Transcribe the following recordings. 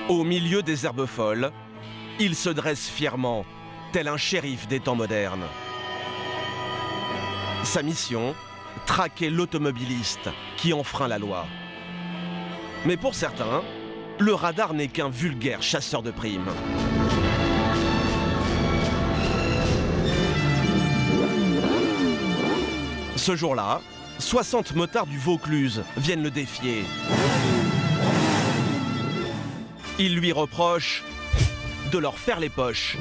Au milieu des herbes folles, il se dresse fièrement, tel un shérif des temps modernes. Sa mission, traquer l'automobiliste qui enfreint la loi. Mais pour certains, le radar n'est qu'un vulgaire chasseur de primes. Ce jour-là, 60 motards du Vaucluse viennent le défier. Ils lui reprochent de leur faire les poches,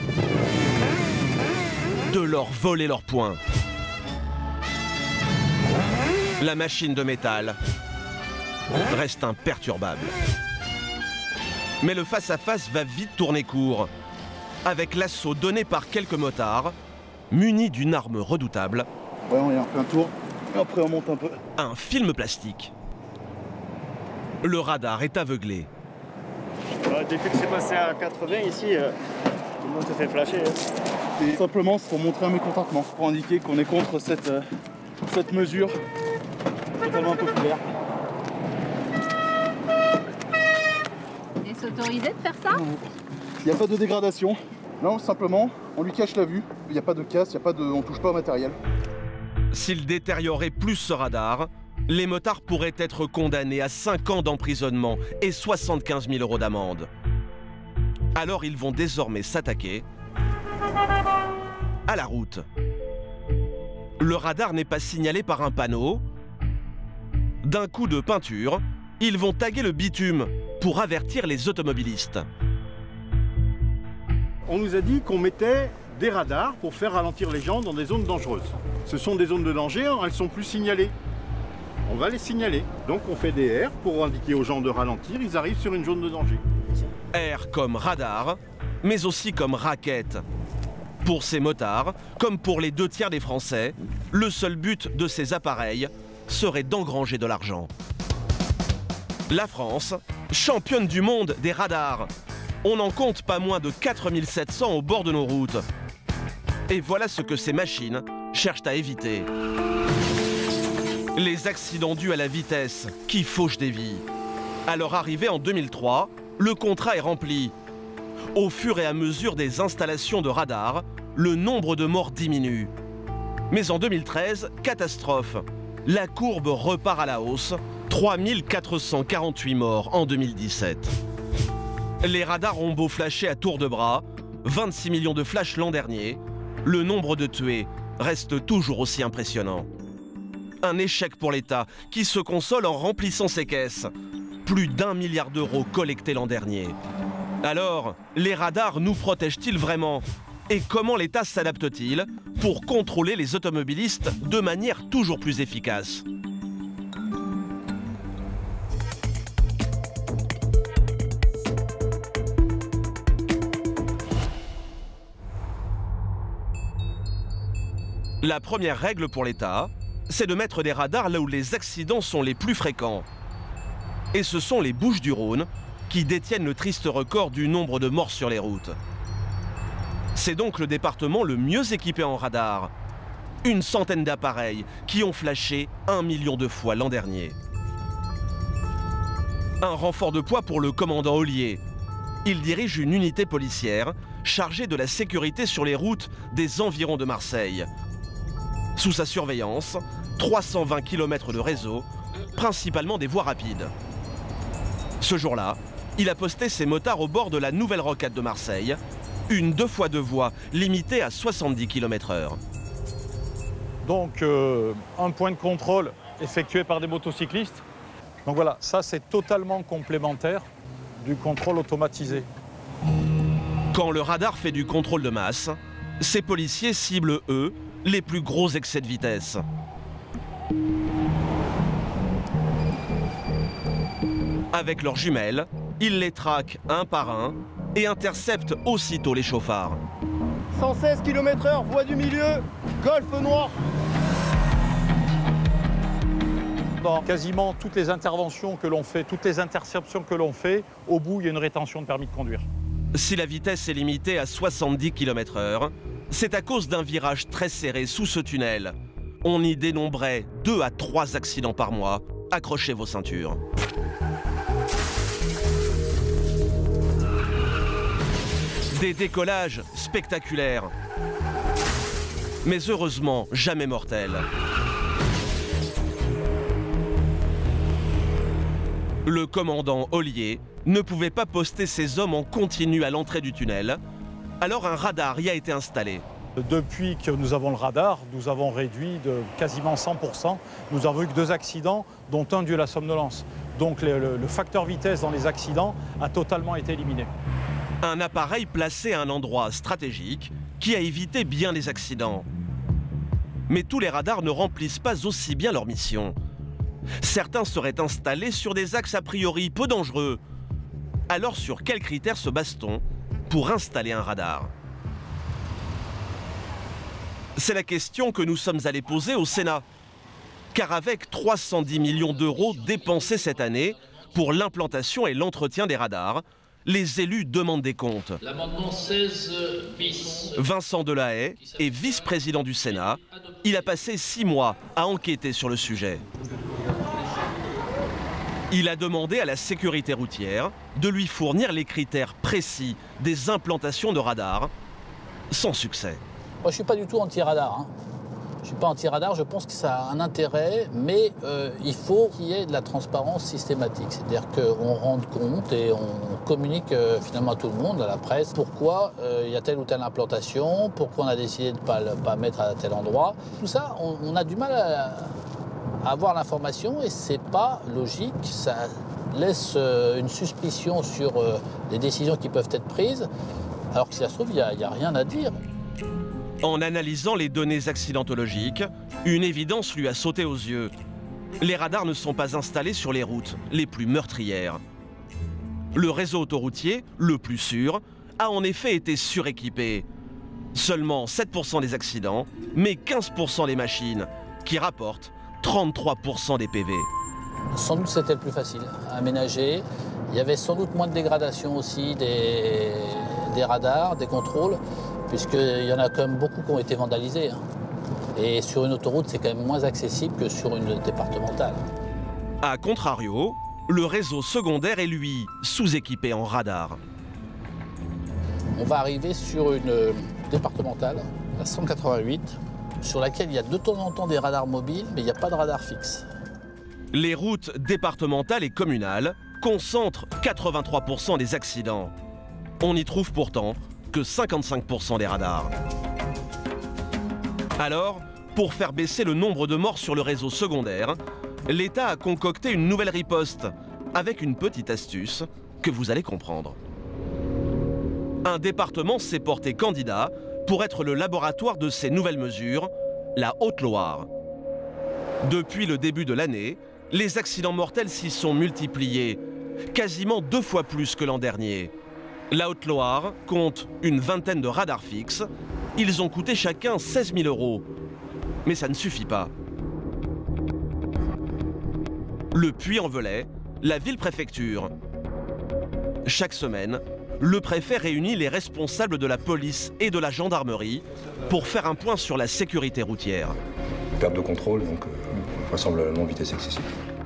de leur voler leurs poings. La machine de métal reste imperturbable. Mais le face-à-face va vite tourner court, avec l'assaut donné par quelques motards, munis d'une arme redoutable. Ouais, on est en plein tour, et après on monte un peu. Un film plastique. Le radar est aveuglé. Depuis que c'est passé à 80 ici, tout le monde se fait flasher. Et simplement, c'est pour montrer un mécontentement, pour indiquer qu'on est contre cette mesure totalement impopulaire. Et c'est autorisé de faire ça? Il n'y a pas de dégradation. Non, simplement, on lui cache la vue. Il n'y a pas de casse, on ne touche pas au matériel. S'il détériorait plus ce radar, les motards pourraient être condamnés à 5 ans d'emprisonnement et 75 000 € d'amende. Alors ils vont désormais s'attaquer à la route. Le radar n'est pas signalé par un panneau. D'un coup de peinture, ils vont taguer le bitume pour avertir les automobilistes. On nous a dit qu'on mettait des radars pour faire ralentir les gens dans des zones dangereuses. Ce sont des zones de danger, elles ne sont plus signalées. On va les signaler. Donc on fait des R pour indiquer aux gens de ralentir, ils arrivent sur une zone de danger. R comme radar, mais aussi comme raquette. Pour ces motards, comme pour les 2 tiers des Français, le seul but de ces appareils serait d'engranger de l'argent. La France, championne du monde des radars. On n'en compte pas moins de 4700 au bord de nos routes. Et voilà ce que ces machines cherchent à éviter. Les accidents dus à la vitesse qui fauchent des vies. À leur arrivée en 2003, le contrat est rempli. Au fur et à mesure des installations de radars, le nombre de morts diminue. Mais en 2013, catastrophe. La courbe repart à la hausse, 3448 morts en 2017. Les radars ont beau flasher à tour de bras, 26 millions de flashs l'an dernier, le nombre de tués reste toujours aussi impressionnant. Un échec pour l'État qui se console en remplissant ses caisses. Plus d'1 milliard d'euros collectés l'an dernier. Alors, les radars nous protègent-ils vraiment? Et comment l'État s'adapte-t-il pour contrôler les automobilistes de manière toujours plus efficace? La première règle pour l'État, c'est de mettre des radars là où les accidents sont les plus fréquents. Et ce sont les Bouches-du-Rhône qui détiennent le triste record du nombre de morts sur les routes. C'est donc le département le mieux équipé en radar. Une centaine d'appareils qui ont flashé 1 million de fois l'an dernier. Un renfort de poids pour le commandant Ollier. Il dirige une unité policière chargée de la sécurité sur les routes des environs de Marseille. Sous sa surveillance, 320 km de réseau, principalement des voies rapides. Ce jour-là, il a posté ses motards au bord de la nouvelle rocade de Marseille, une 2x2 voies limitée à 70 km/h. Donc un point de contrôle effectué par des motocyclistes. Donc voilà, ça c'est totalement complémentaire du contrôle automatisé. Quand le radar fait du contrôle de masse, ces policiers ciblent, eux, les plus gros excès de vitesse. Avec leurs jumelles, ils les traquent un par un et interceptent aussitôt les chauffards. 116 km/h, voie du milieu, golfe noir. Dans quasiment toutes les interventions que l'on fait, toutes les interceptions que l'on fait, au bout, il y a une rétention de permis de conduire. Si la vitesse est limitée à 70 km/h, c'est à cause d'un virage très serré sous ce tunnel. On y dénombrait 2 à 3 accidents par mois. Accrochez vos ceintures. Des décollages spectaculaires, mais heureusement jamais mortels. Le commandant Ollier ne pouvait pas poster ses hommes en continu à l'entrée du tunnel, alors un radar y a été installé. Depuis que nous avons le radar, nous avons réduit de quasiment 100%. Nous avons eu que 2 accidents, dont un dû à la somnolence. Donc le facteur vitesse dans les accidents a totalement été éliminé. Un appareil placé à un endroit stratégique qui a évité bien les accidents. Mais tous les radars ne remplissent pas aussi bien leur mission. Certains seraient installés sur des axes a priori peu dangereux. Alors sur quels critères se base-t-on pour installer un radar? C'est la question que nous sommes allés poser au Sénat. Car avec 310 millions d'euros dépensés cette année pour l'implantation et l'entretien des radars, les élus demandent des comptes. L'amendement 16 bis. Vincent Delahaye est vice-président du Sénat. Il a passé 6 mois à enquêter sur le sujet. Il a demandé à la sécurité routière de lui fournir les critères précis des implantations de radars, sans succès. Moi, je ne suis pas du tout anti-radar. Hein. Je ne suis pas anti-radar, je pense que ça a un intérêt, mais il faut qu'il y ait de la transparence systématique. C'est-à-dire qu'on rende compte et on communique finalement à tout le monde, à la presse, pourquoi il y a telle ou telle implantation, pourquoi on a décidé de ne pas mettre à tel endroit. Tout ça, on a du mal à avoir l'information et ce n'est pas logique. Ça laisse une suspicion sur les décisions qui peuvent être prises, alors que si ça se trouve, il n'y a rien à dire. En analysant les données accidentologiques, une évidence lui a sauté aux yeux. Les radars ne sont pas installés sur les routes les plus meurtrières. Le réseau autoroutier, le plus sûr, a en effet été suréquipé. Seulement 7% des accidents, mais 15% des machines, qui rapportent 33% des PV. Sans doute c'était le plus facile à aménager. Il y avait sans doute moins de dégradation aussi des radars, des contrôles, puisqu'il y en a quand même beaucoup qui ont été vandalisés. Hein. Et sur une autoroute, c'est quand même moins accessible que sur une départementale. A contrario, le réseau secondaire est lui sous-équipé en radars. On va arriver sur une départementale, la 188, sur laquelle il y a de temps en temps des radars mobiles, mais il n'y a pas de radar fixe. Les routes départementales et communales concentrent 83% des accidents. On n'y trouve pourtant que 55% des radars. Alors, pour faire baisser le nombre de morts sur le réseau secondaire, l'État a concocté une nouvelle riposte avec une petite astuce que vous allez comprendre. Un département s'est porté candidat pour être le laboratoire de ces nouvelles mesures, la Haute-Loire. Depuis le début de l'année, les accidents mortels s'y sont multipliés, quasiment 2 fois plus que l'an dernier. La Haute-Loire compte une vingtaine de radars fixes. Ils ont coûté chacun 16 000 €. Mais ça ne suffit pas. Le Puy-en-Velay, la ville-préfecture. Chaque semaine, le préfet réunit les responsables de la police et de la gendarmerie pour faire un point sur la sécurité routière. Perte de contrôle, donc vraisemblablement vitesse excessive.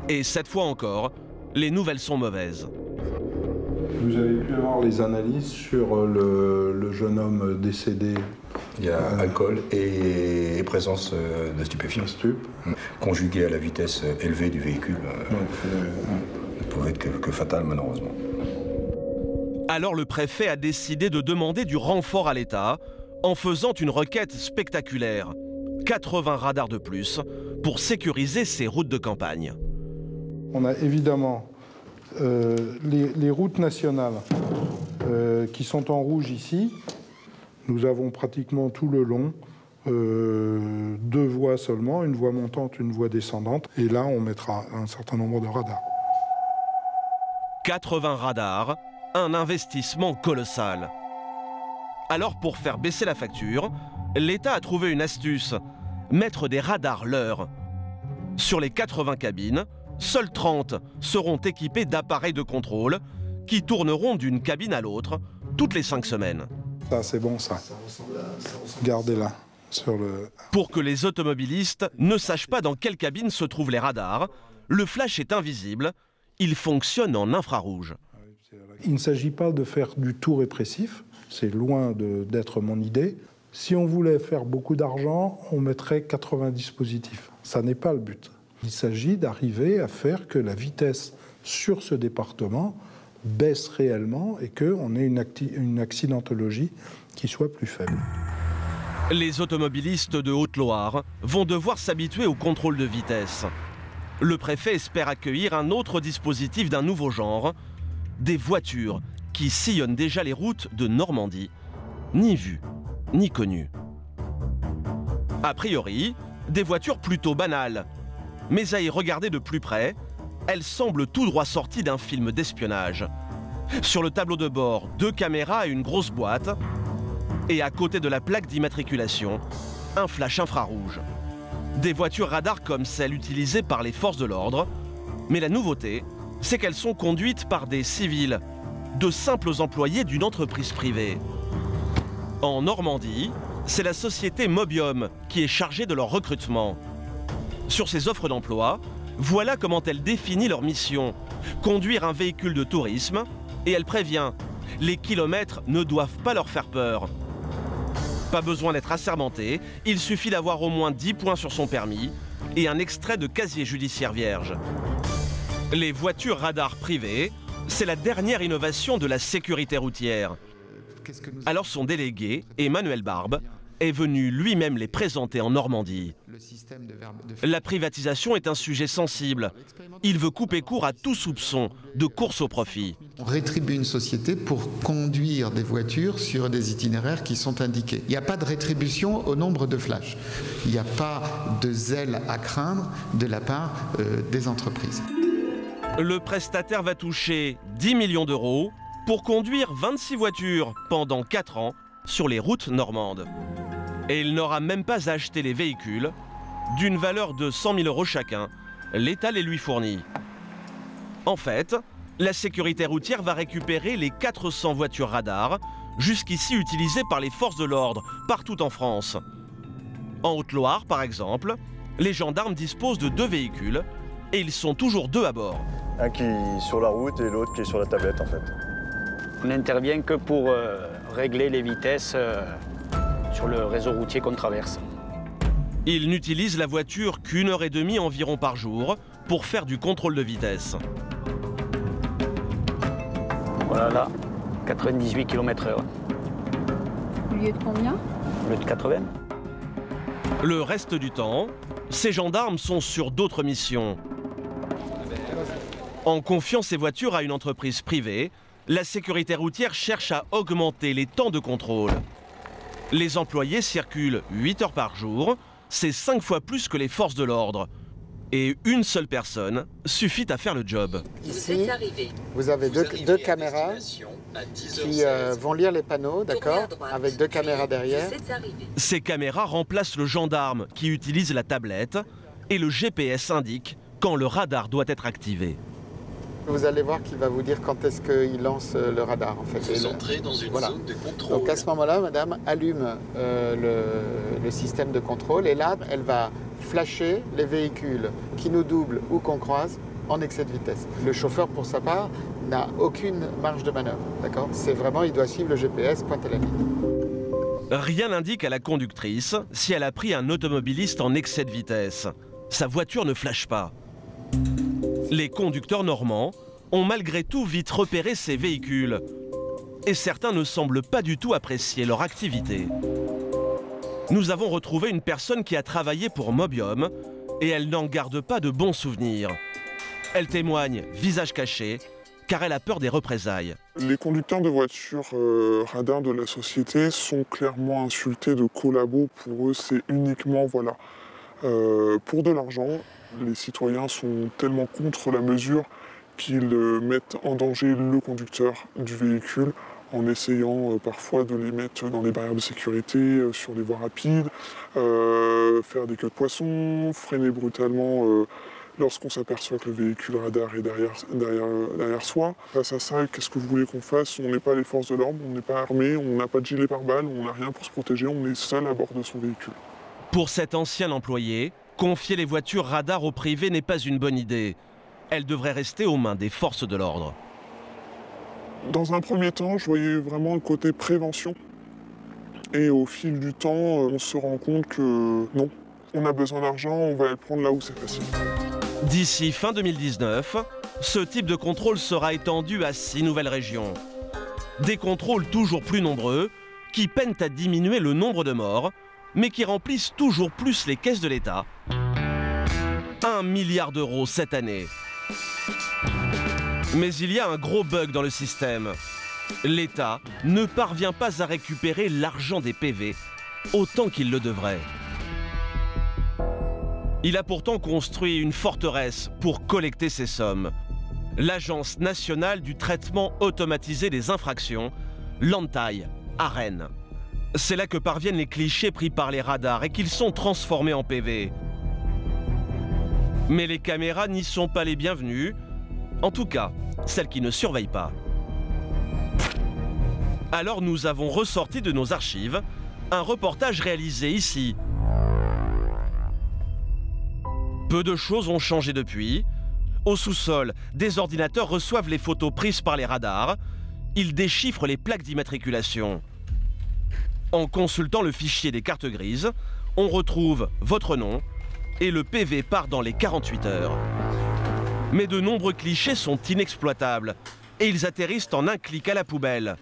Et cette fois encore, les nouvelles sont mauvaises. Vous avez pu avoir les analyses sur le jeune homme décédé. Il y a alcool et présence de stupéfiants. Conjugué à la vitesse élevée du véhicule, ne pouvait être que fatal malheureusement. Alors le préfet a décidé de demander du renfort à l'État en faisant une requête spectaculaire. 80 radars de plus pour sécuriser ces routes de campagne. On a évidemment les routes nationales qui sont en rouge ici. Nous avons pratiquement tout le long 2 voies seulement, une voie montante, une voie descendante. Et là, on mettra un certain nombre de radars. 80 radars, un investissement colossal. Alors pour faire baisser la facture, l'État a trouvé une astuce, mettre des radars leurres. Sur les 80 cabines, seules 30 seront équipées d'appareils de contrôle qui tourneront d'une cabine à l'autre toutes les 5 semaines. Ça, c'est bon, ça. Gardez-la sur le... Pour que les automobilistes ne sachent pas dans quelle cabine se trouvent les radars, le flash est invisible, il fonctionne en infrarouge. Il ne s'agit pas de faire du tout répressif, c'est loin d'être mon idée. Si on voulait faire beaucoup d'argent, on mettrait 80 dispositifs. Ça n'est pas le but. Il s'agit d'arriver à faire que la vitesse sur ce département baisse réellement et qu'on ait une accidentologie qui soit plus faible. Les automobilistes de Haute-Loire vont devoir s'habituer au contrôle de vitesse. Le préfet espère accueillir un autre dispositif d'un nouveau genre, des voitures qui sillonnent déjà les routes de Normandie, ni vues, ni connues. A priori, des voitures plutôt banales, mais à y regarder de plus près, elles semblent tout droit sorties d'un film d'espionnage. Sur le tableau de bord, 2 caméras et une grosse boîte, et à côté de la plaque d'immatriculation, un flash infrarouge. Des voitures radars comme celles utilisées par les forces de l'ordre, mais la nouveauté, c'est qu'elles sont conduites par des civils, de simples employés d'une entreprise privée. En Normandie, c'est la société Mobium qui est chargée de leur recrutement. Sur ces offres d'emploi, voilà comment elle définit leur mission, conduire un véhicule de tourisme, et elle prévient, les kilomètres ne doivent pas leur faire peur. Pas besoin d'être assermenté, il suffit d'avoir au moins 10 points sur son permis et un extrait de casier judiciaire vierge. Les voitures radars privées, c'est la dernière innovation de la sécurité routière. Alors son délégué, Emmanuel Barbe, est venu lui-même les présenter en Normandie. La privatisation est un sujet sensible. Il veut couper court à tout soupçon de course au profit. On rétribue une société pour conduire des voitures sur des itinéraires qui sont indiqués. Il n'y a pas de rétribution au nombre de flashs. Il n'y a pas de zèle à craindre de la part des entreprises. Le prestataire va toucher 10 millions d'euros pour conduire 26 voitures pendant 4 ans sur les routes normandes. Et il n'aura même pas à acheter les véhicules. D'une valeur de 100 000 euros chacun, l'État les lui fournit. En fait, la sécurité routière va récupérer les 400 voitures radars, jusqu'ici utilisées par les forces de l'ordre, partout en France. En Haute-Loire, par exemple, les gendarmes disposent de 2 véhicules, et ils sont toujours 2 à bord. Un qui est sur la route et l'autre qui est sur la tablette, en fait. On n'intervient que pour régler les vitesses sur le réseau routier qu'on traverse. Ils n'utilisent la voiture qu'1 heure et demie environ par jour pour faire du contrôle de vitesse. Voilà, là, 98 km/h. Au lieu de combien? Au lieu de 80. Le reste du temps, ces gendarmes sont sur d'autres missions. En confiant ces voitures à une entreprise privée, la sécurité routière cherche à augmenter les temps de contrôle. Les employés circulent 8 heures par jour, c'est 5 fois plus que les forces de l'ordre. Et une seule personne suffit à faire le job. Ici, vous avez deux caméras qui vont lire les panneaux, d'accord, avec 2 caméras derrière. Ces caméras remplacent le gendarme qui utilise la tablette et le GPS indique quand le radar doit être activé. Vous allez voir qu'il va vous dire quand est-ce qu'il lance le radar, en fait. Vous entrez dans une zone de contrôle. Donc à ce moment-là, madame allume le système de contrôle et là, elle va flasher les véhicules qui nous doublent ou qu'on croise en excès de vitesse. Le chauffeur, pour sa part, n'a aucune marge de manœuvre, d'accord? C'est vraiment, il doit suivre le GPS, pointe à la ligne. Rien n'indique à la conductrice si elle a pris un automobiliste en excès de vitesse. Sa voiture ne flash pas. Les conducteurs normands ont malgré tout vite repéré ces véhicules. Et certains ne semblent pas du tout apprécier leur activité. Nous avons retrouvé une personne qui a travaillé pour Mobium et elle n'en garde pas de bons souvenirs. Elle témoigne, visage caché, car elle a peur des représailles. Les conducteurs de voitures radars de la société sont clairement insultés de collabos. Pour eux, c'est uniquement pour de l'argent. Les citoyens sont tellement contre la mesure qu'ils mettent en danger le conducteur du véhicule en essayant parfois de les mettre dans les barrières de sécurité, sur les voies rapides, faire des queues de poisson, freiner brutalement lorsqu'on s'aperçoit que le véhicule radar est derrière soi. Face à ça, qu'est-ce que vous voulez qu'on fasse? On n'est pas les forces de l'ordre, on n'est pas armé, on n'a pas de gilet pare-balles, on n'a rien pour se protéger, on est seul à bord de son véhicule. Pour cet ancien employé, confier les voitures radars au privé n'est pas une bonne idée. Elles devraient rester aux mains des forces de l'ordre. Dans un premier temps, je voyais vraiment le côté prévention. Et au fil du temps, on se rend compte que non, on a besoin d'argent, on va le prendre là où c'est facile. D'ici fin 2019, ce type de contrôle sera étendu à 6 nouvelles régions. Des contrôles toujours plus nombreux, qui peinent à diminuer le nombre de morts, mais qui remplissent toujours plus les caisses de l'État. 1 milliard d'euros cette année. Mais il y a un gros bug dans le système. L'État ne parvient pas à récupérer l'argent des PV autant qu'il le devrait. Il a pourtant construit une forteresse pour collecter ces sommes. L'Agence nationale du traitement automatisé des infractions, l'ANTAI, à Rennes. C'est là que parviennent les clichés pris par les radars et qu'ils sont transformés en PV. Mais les caméras n'y sont pas les bienvenues, en tout cas, celles qui ne surveillent pas. Alors nous avons ressorti de nos archives un reportage réalisé ici. Peu de choses ont changé depuis. Au sous-sol, des ordinateurs reçoivent les photos prises par les radars. Ils déchiffrent les plaques d'immatriculation. En consultant le fichier des cartes grises, on retrouve votre nom et le PV part dans les 48 heures. Mais de nombreux clichés sont inexploitables et ils atterrissent en un clic à la poubelle.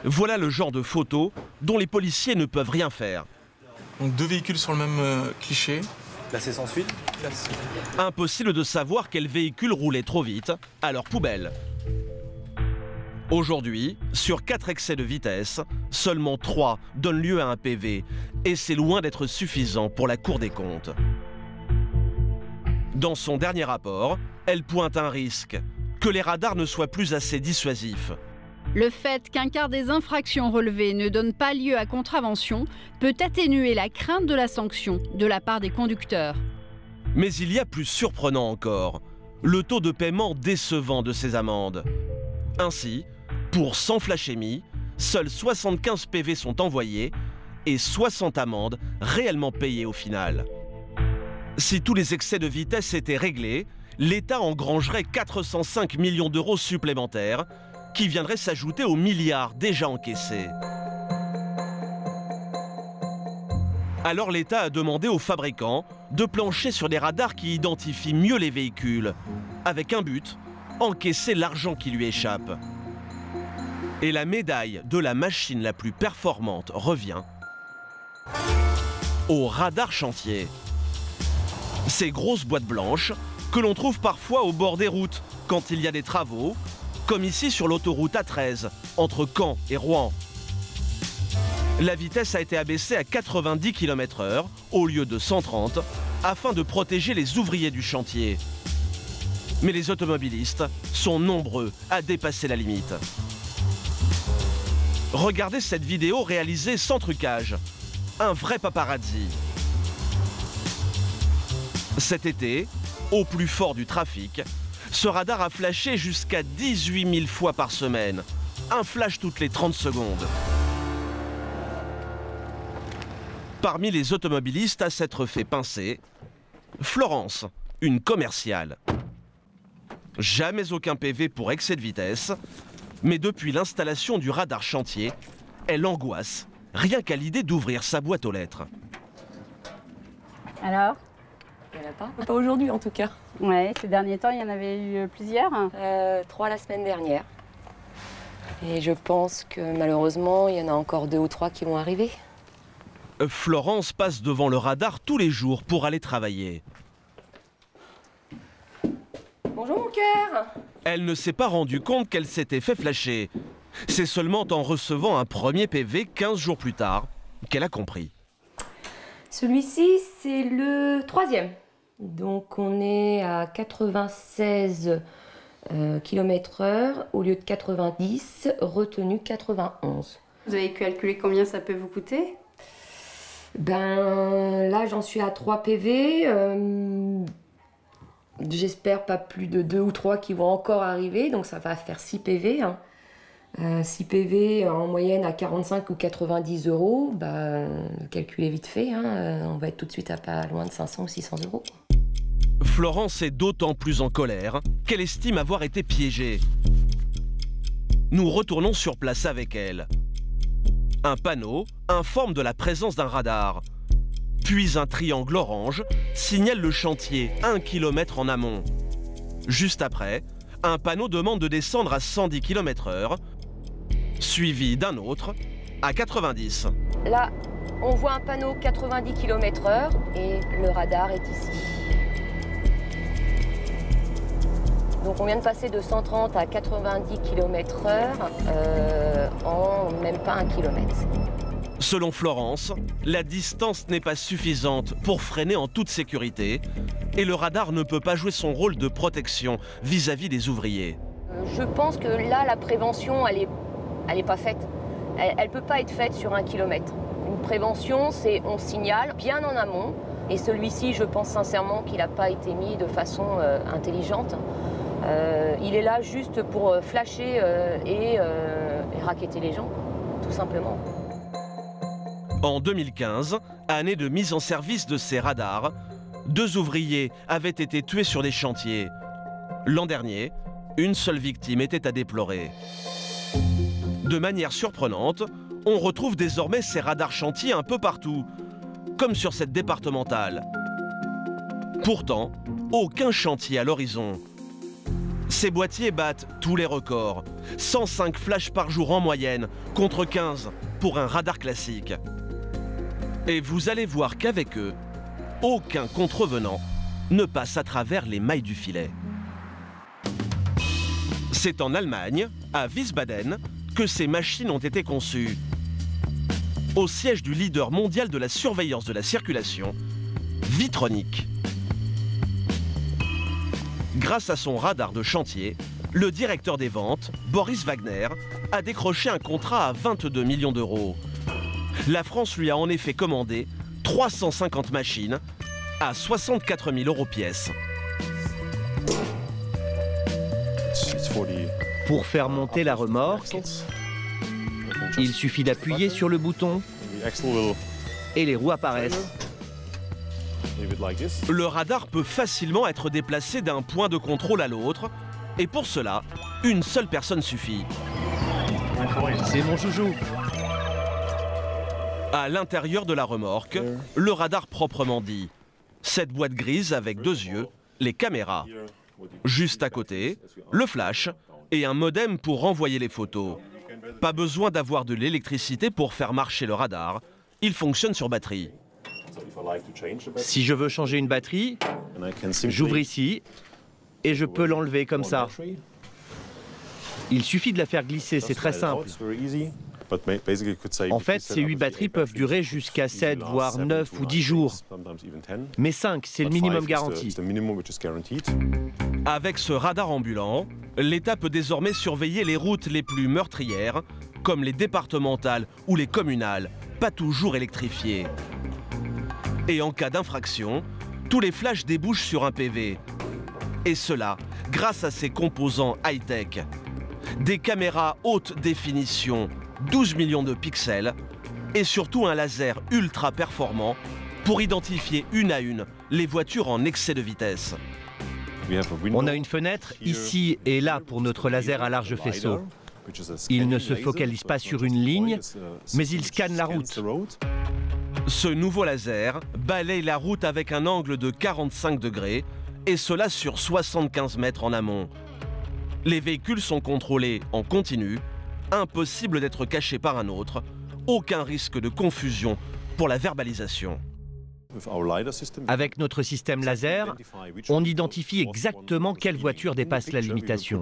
Voilà le genre de photos dont les policiers ne peuvent rien faire. Donc 2 véhicules sur le même cliché. Classé sans suite. Impossible de savoir quel véhicule roulait trop vite à leur poubelle. Aujourd'hui, sur 4 excès de vitesse, seulement 3 donnent lieu à un PV et c'est loin d'être suffisant pour la Cour des comptes. Dans son dernier rapport, elle pointe un risque, que les radars ne soient plus assez dissuasifs. Le fait qu'un quart des infractions relevées ne donne pas lieu à contravention peut atténuer la crainte de la sanction de la part des conducteurs. Mais il y a plus surprenant encore, le taux de paiement décevant de ces amendes. Ainsi, pour 100 flashémies, seuls 75 PV sont envoyés et 60 amendes réellement payées au final. Si tous les excès de vitesse étaient réglés, l'État engrangerait 405 millions d'euros supplémentaires qui viendraient s'ajouter aux milliards déjà encaissés. Alors l'État a demandé aux fabricants de plancher sur des radars qui identifient mieux les véhicules, avec un but, encaisser l'argent qui lui échappe. Et la médaille de la machine la plus performante revient au radar chantier. Ces grosses boîtes blanches que l'on trouve parfois au bord des routes quand il y a des travaux, comme ici sur l'autoroute A13, entre Caen et Rouen. La vitesse a été abaissée à 90 km/h au lieu de 130, afin de protéger les ouvriers du chantier. Mais les automobilistes sont nombreux à dépasser la limite. Regardez cette vidéo réalisée sans trucage. Un vrai paparazzi. Cet été, au plus fort du trafic, ce radar a flashé jusqu'à 18 000 fois par semaine. Un flash toutes les 30 secondes. Parmi les automobilistes à s'être fait pincer, Florence, une commerciale. Jamais aucun PV pour excès de vitesse, mais depuis l'installation du radar chantier, elle angoisse, rien qu'à l'idée d'ouvrir sa boîte aux lettres. Alors? Il n'y en a pas. Pas aujourd'hui en tout cas. Ouais, ces derniers temps, il y en avait eu plusieurs. 3 la semaine dernière. Et je pense que malheureusement, il y en a encore 2 ou 3 qui vont arriver. Florence passe devant le radar tous les jours pour aller travailler. Bonjour mon cœur. Elle ne s'est pas rendue compte qu'elle s'était fait flasher. C'est seulement en recevant un premier PV 15 jours plus tard qu'elle a compris. Celui-ci, c'est le 3e. Donc on est à 96 km/h au lieu de 90, retenu 91. Vous avez calculé combien ça peut vous coûter? Ben là, j'en suis à 3 PV. J'espère pas plus de 2 ou 3 qui vont encore arriver, donc ça va faire 6 PV. Hein. 6 PV en moyenne à 45 ou 90 euros, bah, le calcul est vite fait, hein. On va être tout de suite à pas loin de 500 ou 600 euros. Florence est d'autant plus en colère qu'elle estime avoir été piégée. Nous retournons sur place avec elle. Un panneau informe de la présence d'un radar. Puis un triangle orange signale le chantier 1 km en amont. Juste après, un panneau demande de descendre à 110 km/h, suivi d'un autre à 90. Là, on voit un panneau 90 km/h et le radar est ici. Donc on vient de passer de 130 à 90 km/h en même pas 1 km. Selon Florence, la distance n'est pas suffisante pour freiner en toute sécurité et le radar ne peut pas jouer son rôle de protection vis-à-vis des ouvriers. Je pense que là, la prévention, elle est pas faite. Elle peut pas être faite sur 1 km. Une prévention, c'est on signale bien en amont. Et celui-ci, je pense sincèrement qu'il n'a pas été mis de façon intelligente. Il est là juste pour flasher et racketter les gens, tout simplement. En 2015, année de mise en service de ces radars, 2 ouvriers avaient été tués sur des chantiers. L'an dernier, une seule victime était à déplorer. De manière surprenante, on retrouve désormais ces radars chantiers un peu partout, comme sur cette départementale. Pourtant, aucun chantier à l'horizon. Ces boîtiers battent tous les records. 105 flashs par jour en moyenne, contre 15 pour un radar classique. Et vous allez voir qu'avec eux, aucun contrevenant ne passe à travers les mailles du filet. C'est en Allemagne, à Wiesbaden, que ces machines ont été conçues. Au siège du leader mondial de la surveillance de la circulation, Vitronic. Grâce à son radar de chantier, le directeur des ventes, Boris Wagner, a décroché un contrat à 22 millions d'euros. La France lui a en effet commandé 350 machines à 64 000 € pièce. Pour faire monter la remorque, il suffit d'appuyer sur le bouton et les roues apparaissent. Le radar peut facilement être déplacé d'un point de contrôle à l'autre et pour cela, une seule personne suffit. C'est mon joujou. À l'intérieur de la remorque, le radar proprement dit. Cette boîte grise avec 2 yeux, les caméras. Juste à côté, le flash et un modem pour envoyer les photos. Pas besoin d'avoir de l'électricité pour faire marcher le radar, il fonctionne sur batterie. Si je veux changer une batterie, j'ouvre ici et je peux l'enlever comme ça. Il suffit de la faire glisser, c'est très simple. En fait, ces 8 batteries peuvent durer jusqu'à 7, voire 9 ou 10 jours. Mais 5, c'est le minimum garanti. Avec ce radar ambulant, l'État peut désormais surveiller les routes les plus meurtrières, comme les départementales ou les communales, pas toujours électrifiées. Et en cas d'infraction, tous les flashs débouchent sur un PV. Et cela grâce à ces composants high-tech. Des caméras haute définition, 12 millions de pixels, et surtout un laser ultra performant pour identifier une à une les voitures en excès de vitesse. On a une fenêtre ici et là pour notre laser à large faisceau. Il ne se focalise pas sur une ligne, mais il scanne la route. Ce nouveau laser balaye la route avec un angle de 45 degrés, et cela sur 75 mètres en amont. Les véhicules sont contrôlés en continu, impossible d'être caché par un autre, aucun risque de confusion pour la verbalisation. Avec notre système laser, on identifie exactement quelle voiture dépasse la limitation.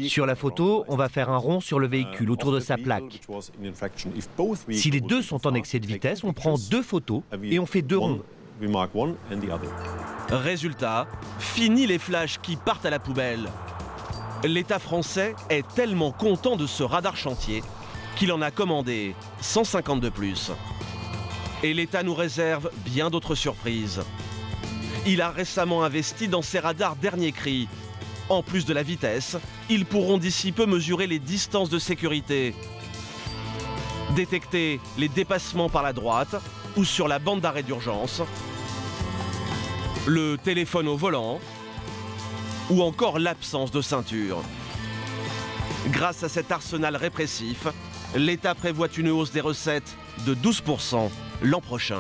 Sur la photo, on va faire un rond sur le véhicule autour de sa plaque. Si les deux sont en excès de vitesse, on prend 2 photos et on fait 2 ronds. Résultat, fini les flashs qui partent à la poubelle. L'État français est tellement content de ce radar chantier qu'il en a commandé 150 de plus. Et l'État nous réserve bien d'autres surprises. Il a récemment investi dans ces radars dernier cri. En plus de la vitesse, ils pourront d'ici peu mesurer les distances de sécurité, détecter les dépassements par la droite ou sur la bande d'arrêt d'urgence, le téléphone au volant ou encore l'absence de ceinture. Grâce à cet arsenal répressif, l'État prévoit une hausse des recettes de 12% l'an prochain.